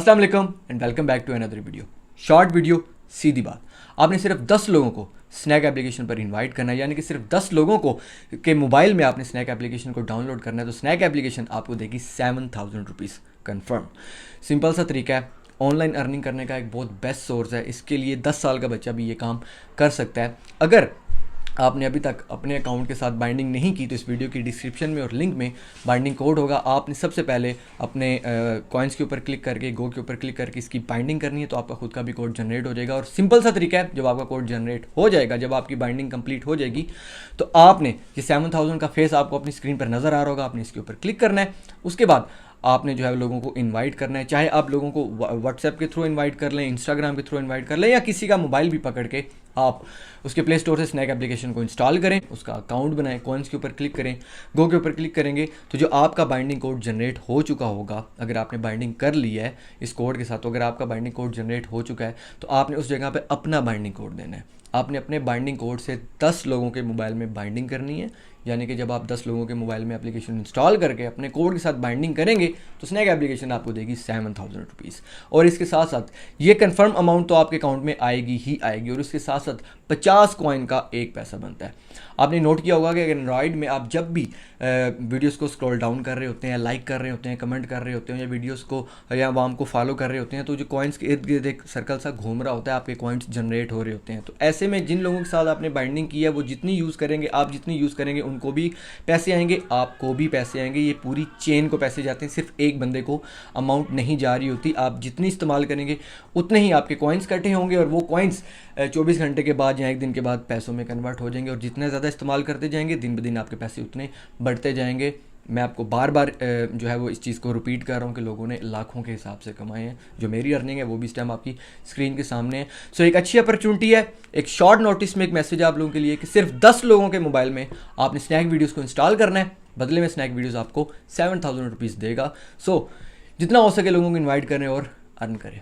अस्सलाम वालेकुम and welcome back to another video. Short video, सीधी बात। आपने सिर्फ 10 लोगों को स्नैक एप्लीकेशन पर इनवाइट करना है, यानी कि सिर्फ 10 लोगों को के मोबाइल में आपने स्नैक एप्लीकेशन को डाउनलोड करना है। तो स्नैक एप्लीकेशन आपको देगी 7000 रुपीज़ कन्फर्म। सिंपल सा तरीका है, ऑनलाइन अर्निंग करने का एक बहुत बेस्ट सोर्स है। इसके लिए 10 साल का बच्चा भी ये काम कर सकता है। अगर आपने अभी तक अपने अकाउंट के साथ बाइंडिंग नहीं की तो इस वीडियो की डिस्क्रिप्शन में और लिंक में बाइंडिंग कोड होगा। आपने सबसे पहले अपने कॉइन्स के ऊपर क्लिक करके, गो के ऊपर क्लिक करके इसकी बाइंडिंग करनी है, तो आपका खुद का भी कोड जनरेट हो जाएगा। और सिंपल सा तरीका है, जब आपका कोड जनरेट हो जाएगा, जब आपकी बाइंडिंग कंप्लीट हो जाएगी, तो आपने ये 7000 का फेस आपको अपनी स्क्रीन पर नज़र आ रहा होगा, आपने इसके ऊपर क्लिक करना है। उसके बाद आपने जो है लोगों को इनवाइट करना है, चाहे आप लोगों को व्हाट्सएप के थ्रू इनवाइट कर लें, इंस्टाग्राम के थ्रू इनवाइट कर लें, या किसी का मोबाइल भी पकड़ के आप उसके प्ले स्टोर से स्नैक एप्लीकेशन को इंस्टॉल करें, उसका अकाउंट बनाएं, कॉइन्स के ऊपर क्लिक करें, गो के ऊपर क्लिक करेंगे तो जो आपका बाइंडिंग कोड जनरेट हो चुका होगा, अगर आपने बाइंडिंग कर ली है इस कोड के साथ, तो अगर आपका बाइंडिंग कोड जनरेट हो चुका है तो आपने उस जगह पर अपना बाइंडिंग कोड देना है। आपने अपने बाइंडिंग कोड से 10 लोगों के मोबाइल में बाइंडिंग करनी है, यानी कि जब आप 10 लोगों के मोबाइल में एप्लीकेशन इंस्टॉल करके अपने कोड के साथ बाइंडिंग करेंगे तो स्नैक एप्लीकेशन आपको देगी 7000 रुपीज़। और इसके साथ साथ ये कंफर्म अमाउंट तो आपके अकाउंट में आएगी ही आएगी, और इसके साथ साथ 50 कॉइन का 1 पैसा बनता है। आपने नोट किया होगा कि एंड्रॉयड में आप जब भी वीडियोस को स्क्रॉल डाउन कर रहे होते हैं, लाइक कर रहे होते हैं, कमेंट कर रहे होते हैं, या वीडियोस को या वाम को फॉलो कर रहे होते हैं, तो जो कॉइन्स के इर्द गिर्द एक सर्कल सा घूम रहा होता है, आपके कॉइन्स जनरेट हो रहे होते हैं। तो ऐसे में जिन लोगों के साथ आपने बाइंडिंग की है, वो जितनी यूज़ करेंगे, आप जितनी यूज़ करेंगे, उनको भी पैसे आएंगे, आपको भी पैसे आएंगे। ये पूरी चेन को पैसे जाते हैं, सिर्फ एक बंदे को अमाउंट नहीं जा रही होती। आप जितनी इस्तेमाल करेंगे उतने ही आपके कॉइन्स कटे होंगे, और वो कॉइन्स 24 घंटे के बाद या एक दिन के बाद पैसों में कन्वर्ट हो जाएंगे। और जितना ज़्यादा इस्तेमाल करते जाएंगे, दिन ब दिन आपके पैसे उतने बढ़ते जाएंगे। मैं आपको बार बार जो है वो इस चीज़ को रिपीट कर रहा हूँ कि लोगों ने लाखों के हिसाब से कमाए हैं। जो मेरी अर्निंग है वो भी इस टाइम आपकी स्क्रीन के सामने है। सो एक अच्छी अपॉर्चुनिटी है। एक शॉर्ट नोटिस में एक मैसेज आप लोगों के लिए कि सिर्फ 10 लोगों के मोबाइल में आपने स्नैक वीडियोज़ को इंस्टॉल करना है, बदले में स्नैक वीडियोज़ आपको 7000 रुपीज़ देगा। सो जितना हो सके लोगों को इन्वाइट करें और अर्न करें।